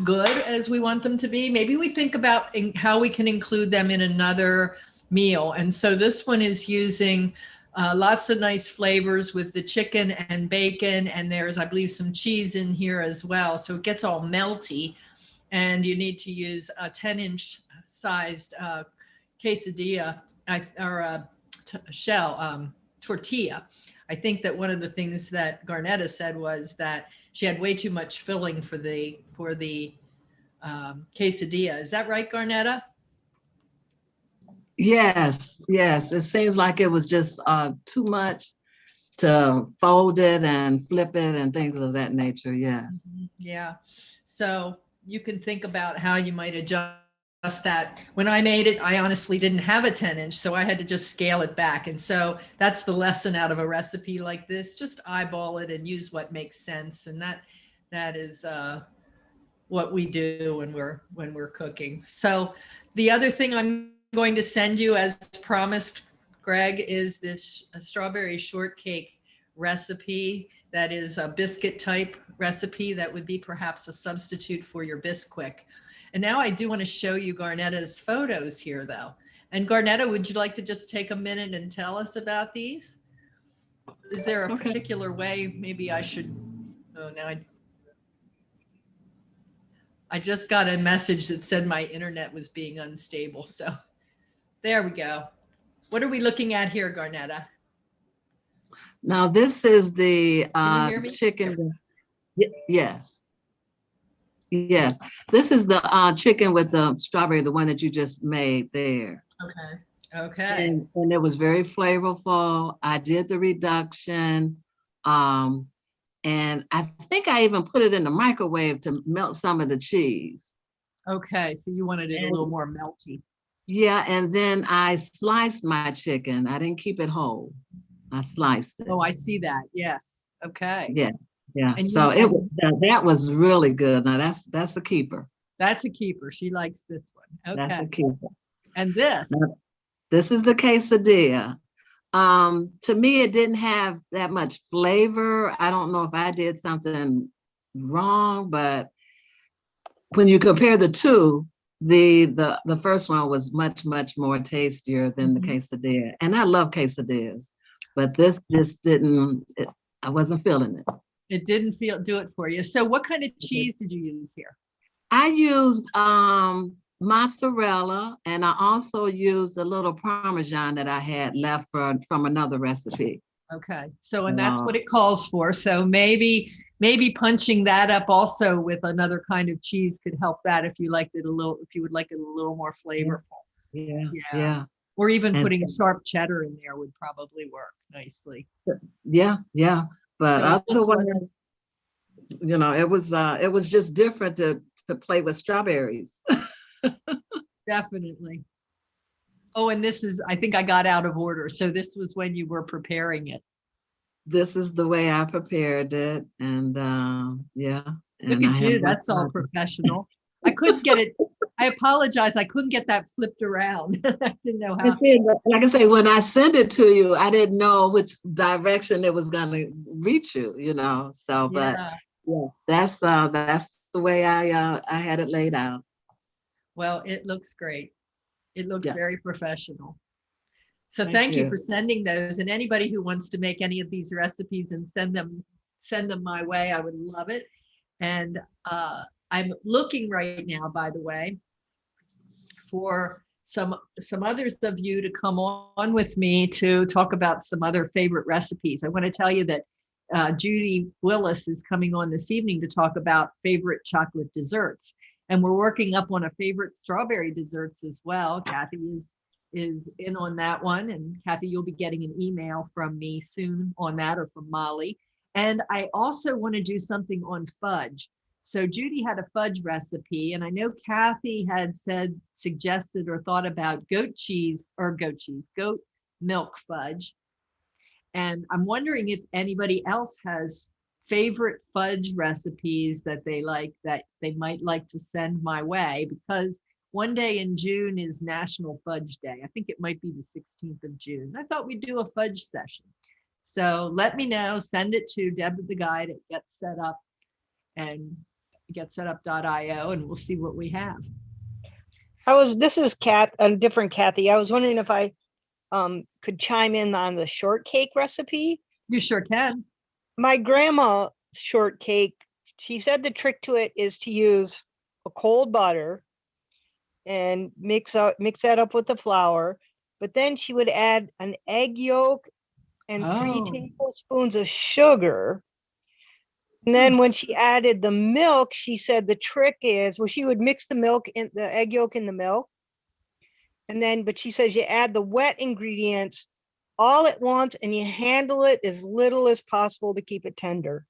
good as we want them to be, maybe we think about how we can include them in another meal. And so this one is using lots of nice flavors with the chicken and bacon, and there's, I believe, some cheese in here as well. So it gets all melty, and you need to use a 10-inch sized quesadilla or a shell tortilla. I think that one of the things that Garnetta said was that she had way too much filling for the quesadilla. Is that right, Garnetta? Yes, yes. It seems like it was just too much to fold it and flip it and things of that nature. Yes. Yeah. So you can think about how you might adjust that. When I made it, I honestly didn't have a 10-inch, so I had to just scale it back. And so that's the lesson out of a recipe like this. Just eyeball it and use what makes sense. And that is what we do when we're cooking. So the other thing I'm going to send you, as promised, Greg, is this strawberry shortcake recipe that is a biscuit type recipe that would be perhaps a substitute for your Bisquick. And now I do want to show you Garnetta's photos here, though. And Garnetta, would you like to just take a minute and tell us about these? Is there a particular way maybe I should? Oh, now I just got a message that said my internet was being unstable. So there we go. What are we looking at here, Garnetta? Now this is the Can you hear me? chicken. Yes. Yes, this is the chicken with the strawberry, the one that you just made there. Okay. And it was very flavorful. I did the reduction. And I think I even put it in the microwave to melt some of the cheese. Okay, so you wanted it a little more melty. Yeah, and then I sliced my chicken. I didn't keep it whole. I sliced it. Oh, I see that. Yes. Okay. Yeah. Yeah, And so you- it was that was really good. Now that's a keeper. That's a keeper. She likes this one. That's a Okay. keeper. And this. Now, this is the quesadilla. To me, it didn't have that much flavor. I don't know if I did something wrong, but when you compare the two, the first one was much more tastier than the quesadilla. And I love quesadillas, but this just didn't. I wasn't feeling it. It didn't do it for you. So what kind of cheese did you use here? I used mozzarella, and I also used a little Parmesan that I had left from another recipe. Okay. So, and that's what it calls for. So maybe punching that up also with another kind of cheese could help that if you liked it a little, if you would like it a little more flavorful. Yeah. Or even And putting sharp cheddar in there would probably work nicely. Yeah. But So this otherwise, it was just different to play with strawberries. Definitely. Oh, and this is, I think I got out of order. So this was when you were preparing it. This is the way I prepared it, and yeah. Look at you, that's all professional. I couldn't get it. I apologize. I couldn't get that flipped around. I didn't know how. Like I say, when I send it to you, I didn't know which direction it was going to reach you, So, but yeah, that's the way I had it laid out. Well, it looks great. It looks very professional. So Thank thank you you. for sending those. And anybody who wants to make any of these recipes and send them my way, I would love it. And I'm looking right now, by the way, for some others of you to come on with me to talk about some other favorite recipes. I want to tell you that Judy Willis is coming on this evening to talk about favorite chocolate desserts. And we're working up on a favorite strawberry desserts as well. Kathy is in on that one. And Kathy, you'll be getting an email from me soon on that, or from Molly. And I also want to do something on fudge. So Judy had a fudge recipe, and I know Kathy had suggested or thought about goat milk fudge. And I'm wondering if anybody else has favorite fudge recipes that they like, that they might like to send my way, because one day in June is National Fudge Day. I think it might be the 16th of June. I thought we'd do a fudge session. So let me know, send it to Deb the Guide at Get Set Up and getsetup.io, and we'll see what we have. This is a different Kathy. I was wondering if I could chime in on the shortcake recipe. You sure can. My grandma's shortcake, she said the trick to it is to use a cold butter and mix that up with the flour, but then she would add an egg yolk and 3 tablespoons of sugar. And then when she added the milk, she said the trick is, well, she would mix the egg yolk in the milk. And then, but she says you add the wet ingredients all at once and you handle it as little as possible to keep it tender.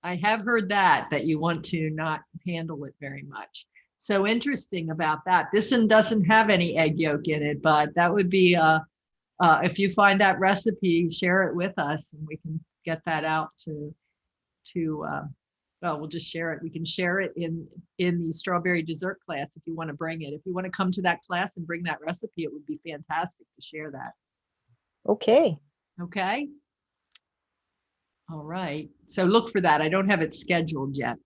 I have heard that you want to not handle it very much. So interesting about that. This one doesn't have any egg yolk in it, but that would be, if you find that recipe, share it with us and we can get that out well, we'll just share it. We can share it in the strawberry dessert class if you want to bring it. If you want to come to that class and bring that recipe, it would be fantastic to share that. Okay. Okay. All right. So look for that. I don't have it scheduled yet.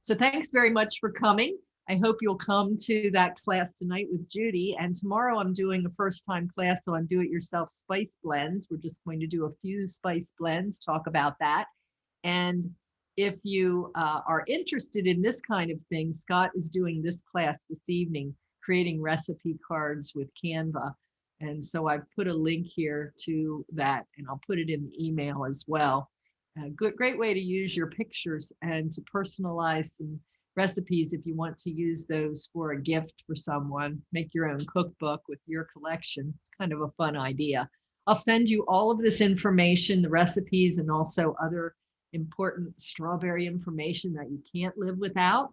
So thanks very much for coming. I hope you'll come to that class tonight with Judy. And tomorrow I'm doing a first-time class on do-it-yourself spice blends. We're just going to do a few spice blends, talk about that. And if you are interested in this kind of thing, Scott is doing this class this evening, creating recipe cards with Canva. And so I've put a link here to that, and I'll put it in the email as well. Great way to use your pictures and to personalize some recipes if you want to use those for a gift for someone. Make your own cookbook with your collection. It's kind of a fun idea. I'll send you all of this information, the recipes, and also other important strawberry information that you can't live without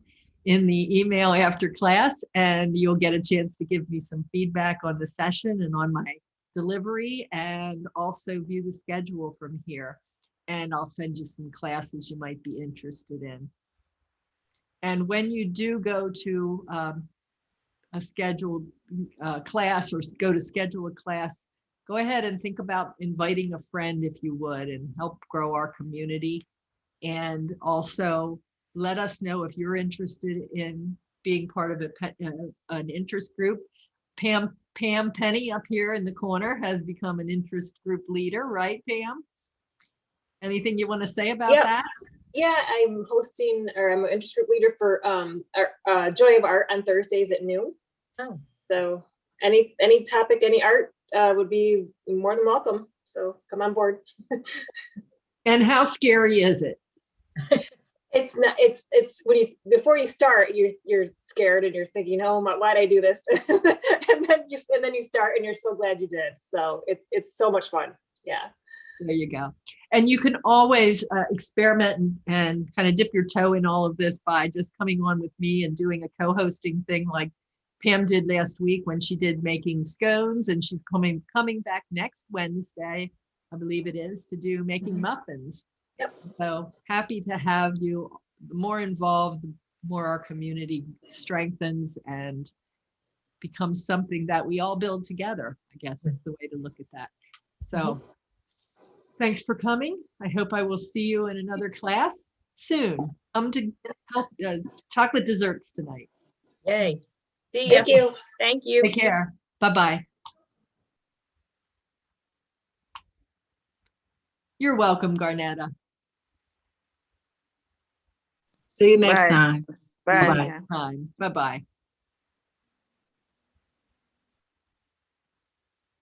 in the email after class, and you'll get a chance to give me some feedback on the session and on my delivery, and also view the schedule from here. And I'll send you some classes you might be interested in. And when you do go to a scheduled class or go to schedule a class, go ahead and think about inviting a friend if you would, and help grow our community. And also let us know if you're interested in being part of an interest group. Pam Penny up here in the corner has become an interest group leader, right, Pam? Anything you want to say about that? Yeah, I'm hosting, or I'm an interest group leader for our Joy of Art on Thursdays at noon. Oh. So any topic, any art would be more than welcome. So come on board. And how scary is it? It's not. It's when before you start, you're scared and you're thinking, oh my, why'd I do this? and then you start and you're so glad you did. So it's so much fun. Yeah. There you go. And you can always experiment and kind of dip your toe in all of this by just coming on with me and doing a co-hosting thing like Pam did last week when she did making scones, and she's coming back next Wednesday, I believe it is, to do making muffins. Yep. So happy to have you. The more involved, the more our community strengthens and becomes something that we all build together, I guess is the way to look at that. So thanks for coming. I hope I will see you in another class soon. Come to chocolate desserts tonight. Yay. See ya. Thank you. Thank you. Take care. Bye-bye. You're welcome, Garnetta. See you next Bye. time. Bye. Bye-bye. Leanne. Time. Bye-bye.